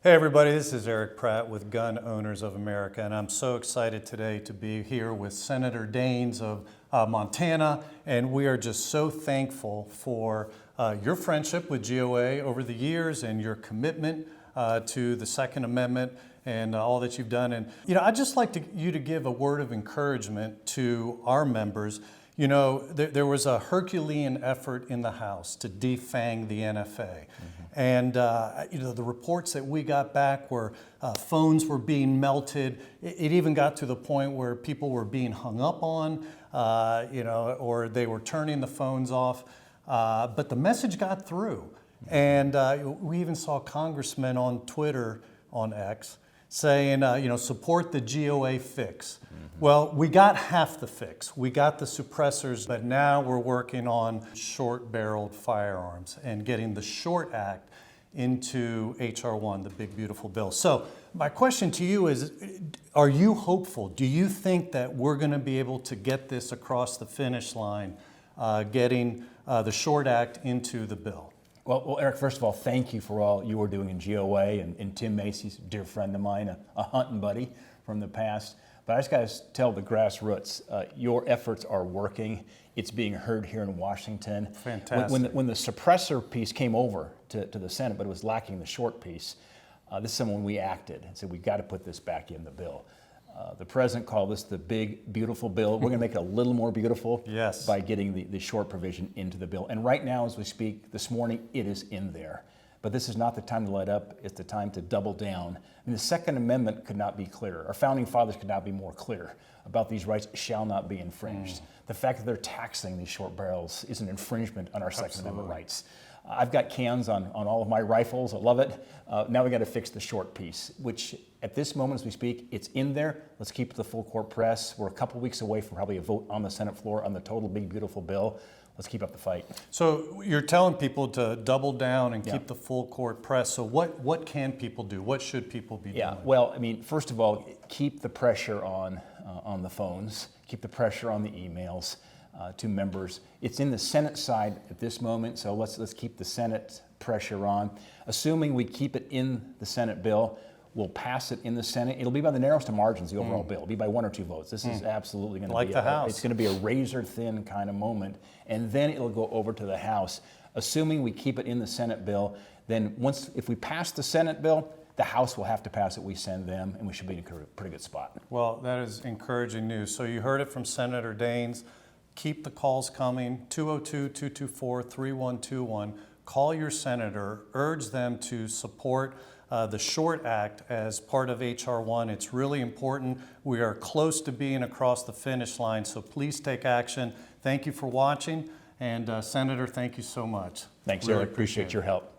Hey everybody, this is Eric Pratt with Gun Owners of America, and I'm so excited today to be here with Senator Daines of Montana, and we are just so thankful for your friendship with GOA over the years and your commitment to the Second Amendment and all that you've done. And I'd just like you to give a word of encouragement to our members. There was a Herculean effort in the House to defang the NFA. And the reports that we got back were phones were being melted. It even got to the point where people were being hung up on, or they were turning the phones off. But the message got through. And we even saw congressmen on Twitter, on X, saying, support the GOA fix. Well, we got half the fix. We got the suppressors, but now we're working on short-barreled firearms and getting the SHORT Act into H.R. 1, the big, beautiful bill. So my question to you is, are you hopeful? Do you think that we're going to be able to get this across the finish line, getting the SHORT Act into the bill? Well, Eric, first of all, thank you for all you were doing in GOA, and Tim Macy's a dear friend of mine, a hunting buddy from the past. But I just got to tell the grassroots, your efforts are working. It's being heard here in Washington. Fantastic. When the suppressor piece came over to the Senate, but it was lacking the short piece, this is someone we acted and said, we've got to put this back in the bill. The president called this the big, beautiful bill. We're going to make it a little more beautiful by getting the short provision into the bill. And right now, as we speak, this morning, it is in there. But this is not the time to let up. It's the time to double down. I mean, the Second Amendment could not be clearer. Our founding fathers could not be more clear about these rights shall not be infringed. The fact that they're taxing these short barrels is an infringement on our Second Amendment rights. I've got cans on all of my rifles. I love it. Now we got to fix the short piece, which at this moment as we speak, it's in there. Let's keep the full court press. We're a couple weeks away from probably a vote on the Senate floor on the total big, beautiful bill. Let's keep up the fight. So you're telling people to double down and keep the full court press. So what can people do? What should people be doing? Yeah, well, I mean, first of all, keep the pressure on the phones. Keep the pressure on the emails to members. It's in the Senate side at this moment, so let's keep the Senate pressure on. Assuming we keep it in the Senate bill, we'll pass it in the Senate. It'll be by the narrowest of margins, the overall bill. It'll be by 1 or 2 votes. This is absolutely going to be the House. It's going to be a razor-thin kind of moment, and then it'll go over to the House. Assuming we keep it in the Senate bill, then if we pass the Senate bill, the House will have to pass it. We send them, and we should be in a pretty good spot. Well, that is encouraging news. So you heard it from Senator Daines. Keep the calls coming, 202-224-3121. Call your senator, urge them to support the SHORT Act as part of H.R. 1. It's really important. We are close to being across the finish line, so please take action. Thank you for watching, and Senator, thank you so much. Thanks, really Eric. Appreciate your help.